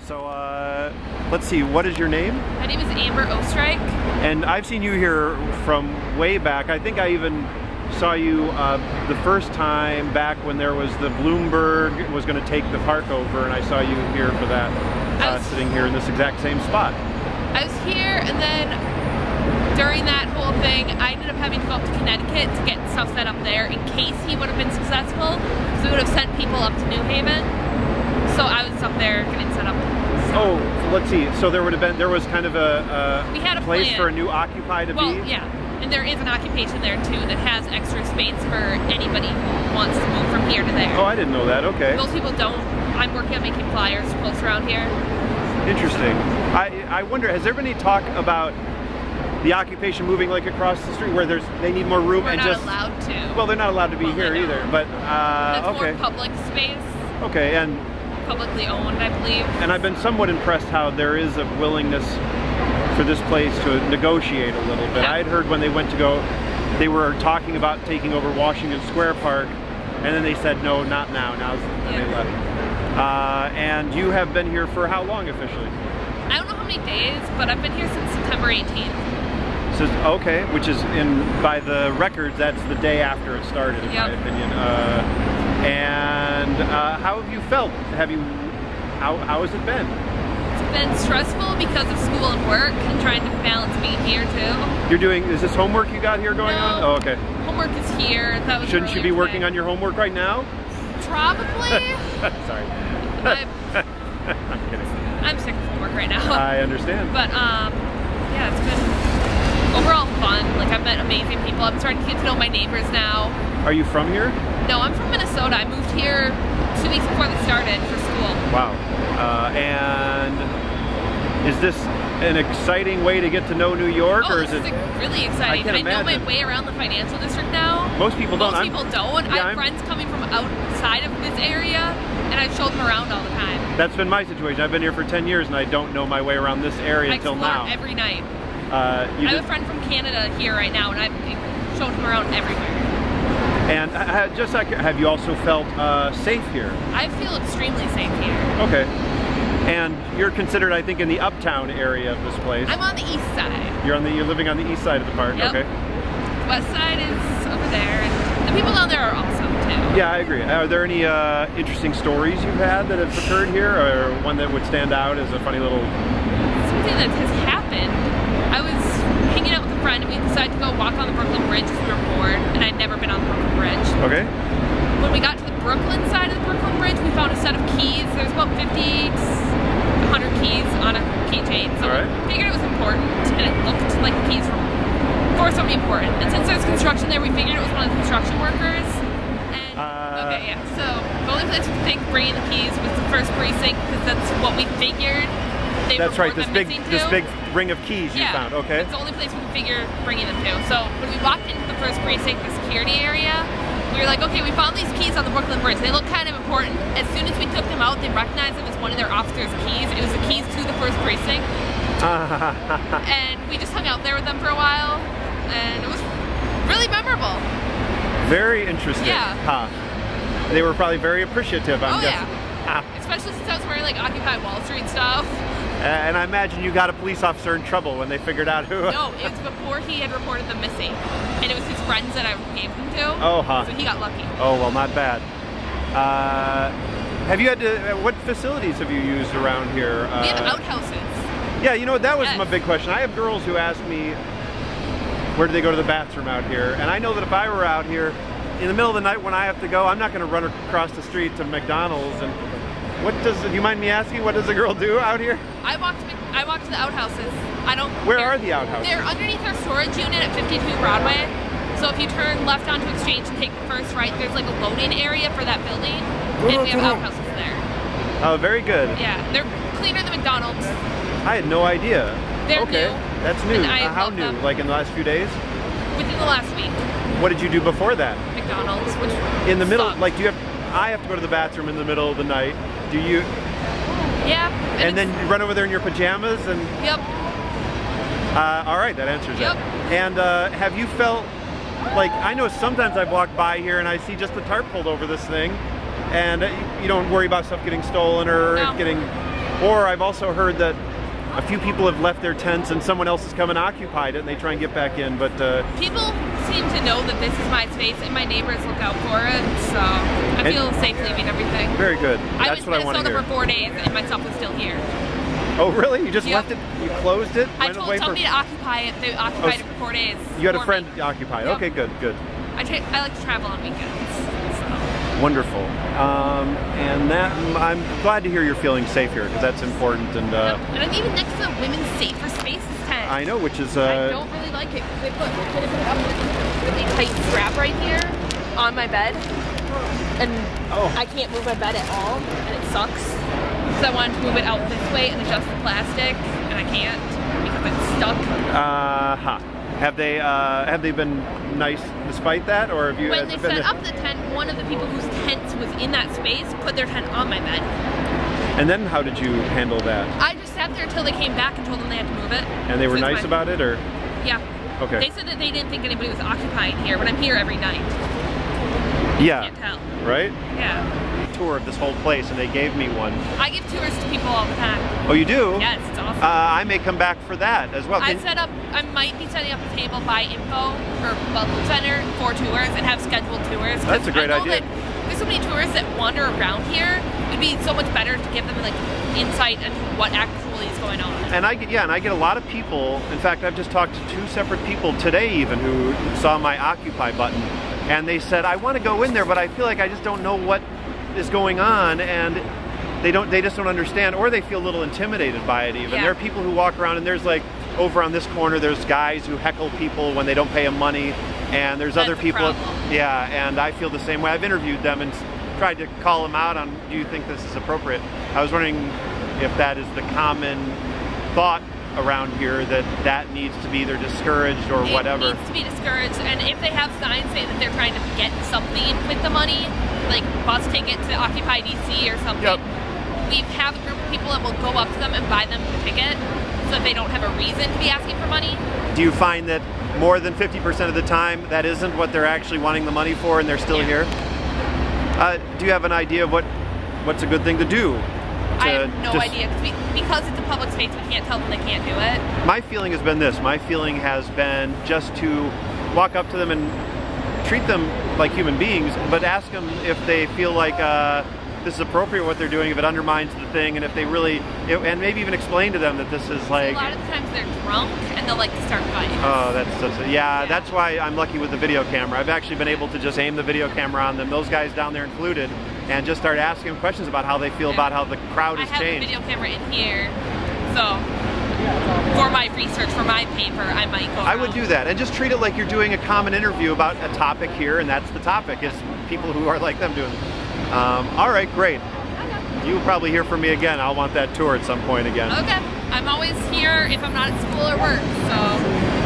So, let's see, what is your name? My name is Amber Ostrike. And I've seen you here from way back. I think I even saw you the first time back when there was the Bloomberg was going to take the park over, and I saw you here for that, sitting here in this exact same spot. I was here, and then during that whole thing, I ended up having to go up to Connecticut to get stuff set up there in case he would have been successful, because we would have sent people up to New Haven. So I was up there getting set up. Oh, let's see. So there was kind of a place plan for a new occupy to be? Well, yeah. And there is an occupation there too that has extra space for anybody who wants to move from here to there. Oh, I didn't know that. Okay. Most people don't. I'm working on making flyers to post around here. Interesting. I wonder, has there been any talk about the occupation moving like across the street where they need more room? We're not allowed to. Well, they're not allowed to be here either. But that's okay. more public space. Okay, and publicly owned, I believe. And I've been somewhat impressed how there is a willingness for this place to negotiate a little bit. Yeah. I'd heard when they went to go, they were talking about taking over Washington Square Park, and then they said, no, not now. And they left. And you have been here for how long officially? I don't know how many days, but I've been here since September 18th. So, okay, which is by the records, that's the day after it started, in my opinion. And how have you felt? How has it been? It's been stressful because of school and work and trying to balance being here too. Is this homework you got here going on? Oh, okay. Homework is here. Shouldn't you be working on your homework right now? Probably. Sorry. I'm kidding. I'm sick of homework right now. I understand. But yeah, it's been overall fun. Like, I've met amazing people. I'm starting to get to know my neighbors now. Are you from here? No, I'm from Minnesota. I moved here 2 weeks before they started for school. Wow. And is this an exciting way to get to know New York, or is it really exciting? I know my way around the financial district now. Most people don't. Most people don't. I have friends coming from outside of this area, and I've showed them around all the time. That's been my situation. I've been here for 10 years, and I don't know my way around this area until now. Every night. I have a friend from Canada here right now, and I've shown him around everywhere. And have you also felt safe here? I feel extremely safe here. Okay. And you're considered, I think, in the uptown area of this place. I'm on the east side. You're living on the east side of the park. Yep. Okay. The west side is over there, and the people down there are awesome too. Yeah, I agree. Are there any interesting stories you've had that have occurred here, or one that would stand out as a funny little? Something that has happened. I was hanging out with a friend, and we decided to go walk on the Brooklyn Bridge because we were bored, and I'd never been on the Brooklyn Bridge. Okay. When we got to the Brooklyn side of the Brooklyn Bridge, we found a set of keys. There's about 50 to 100 keys on a keychain, so we figured it was important, and it looked like the keys were for something important. And since there's construction there, we figured it was one of the construction workers. And okay, yeah. So the only place we think bringing the keys was the first precinct, because that's what we figured. That's right. This big ring of keys you found. Okay. It's the only place we could figure bringing them to. So when we walked into the first precinct, the security area, we were like, okay, we found these keys on the Brooklyn Bridge. They look kind of important. As soon as we took them out, they recognized them as one of their officers' keys. It was the keys to the first precinct. And we just hung out there with them for a while, and it was really memorable. Very interesting. Yeah. Huh. They were probably very appreciative, I'm guessing. Yeah. Especially since I was wearing like Occupy Wall Street stuff. And I imagine you got a police officer in trouble when they figured out who. No, it was before he had reported them missing. And it was his friends that I gave them to. Oh, huh. So he got lucky. Oh, well, not bad. Have you had to, what facilities have you used around here? We have outhouses. Yeah, you know, that was my big question. I have girls who ask me, where do they go to the bathroom out here? And I know that if I were out here, in the middle of the night when I have to go, I'm not going to run across the street to McDonald's. And do you mind me asking, what does a girl do out here? I walk to the outhouses. Where are the outhouses? They're underneath our storage unit at 52 Broadway. So if you turn left onto Exchange and take the first right, there's like a loading area for that building. And we have outhouses there. Oh, very good. Yeah, they're cleaner than McDonald's. I had no idea. They're new. That's new. How new? Them. Like in the last few days? Within the last week. What did you do before that? McDonald's, which in the middle, like I have to go to the bathroom in the middle of the night. Do you? Yeah. And then you run over there in your pajamas and? Yep. All right, that answers it. And have you felt, like, I know sometimes I've walked by here and I see just the tarp pulled over this thing, and you don't worry about stuff getting stolen or getting Or I've also heard that a few people have left their tents and someone else has come and occupied it and they try and get back in, but people seem to know that this is my space and my neighbors look out for it, so I feel safe leaving everything. Very good. That's what I want to hear. I was in Minnesota for 4 days and my stuff was still here. Oh really? You just left it? You closed it? I told somebody to occupy it. They occupied it for 4 days. You had a friend occupy it. Yep. Okay, good, good. I like to travel on weekends. So. Wonderful. And that I'm glad to hear you're feeling safe here because that's important. And I'm even next to the Women's Safer Spaces tent. I know, which is I don't really like it because they put it up with this really tight strap right here on my bed, and I can't move my bed at all, and it sucks. So I wanted to move it out this way and adjust the plastic, and I can't because it's stuck. Have they been nice despite that, or have you? When they set up the tent, one of the people whose tent was in that space put their tent on my bed. And then how did you handle that? I just sat there until they came back and told them they had to move it. And they were nice about it, or? Yeah. Okay. They said that they didn't think anybody was occupying here, but I'm here every night. Yeah. Can't tell. Right? Yeah. Tour of this whole place, and they gave me one. I give tours to people all the time. Oh, you do? Yes, it's awesome. I may come back for that as well. I might be setting up a table by info or Welcome Center for tours and have scheduled tours. That's a great idea. There's so many tourists that wander around here. It'd be so much better to give them like insight into what actually is going on. And I get a lot of people. In fact, I've just talked to 2 separate people today even who saw my Occupy button, and they said, I want to go in there, but I feel like I just don't know what is going on, and they just don't understand, or they feel a little intimidated by it even. Yeah. There are people who walk around, and there's like over on this corner there's guys who heckle people when they don't pay them money, and there's other people. Yeah, and I feel the same way. I've interviewed them and tried to call them out on, do you think this is appropriate? I was wondering if that is the common thought around here, that needs to be either discouraged or whatever. It needs to be discouraged, and if they have signs saying that they're trying to get something with the money, like bus ticket to Occupy DC or something, we have a group of people that will go up to them and buy them the ticket so that they don't have a reason to be asking for money. Do you find that more than 50% of the time that isn't what they're actually wanting the money for and they're still here? Do you have an idea of what's a good thing to do? I have no idea, because it's a public space, we can't tell them they can't do it. My feeling has been this. My feeling has been just to walk up to them and treat them like human beings, but ask them if they feel like this is appropriate what they're doing, if it undermines the thing, and if they really, and maybe even explain to them that this is like... A lot of the times they're drunk and they'll like to start fighting. Oh, that's why I'm lucky with the video camera. I've actually been able to just aim the video camera on them, those guys down there included, and just start asking them questions about how they feel about how the crowd has changed. I have a video camera in here, so for my research, for my paper, I might go around. I would do that, and just treat it like you're doing a common interview about a topic here, and that's the topic, is people who are like them doing it. All right, great. Okay. You will probably hear from me again. I'll want that tour at some point again. Okay. I'm always here if I'm not at school or work, so...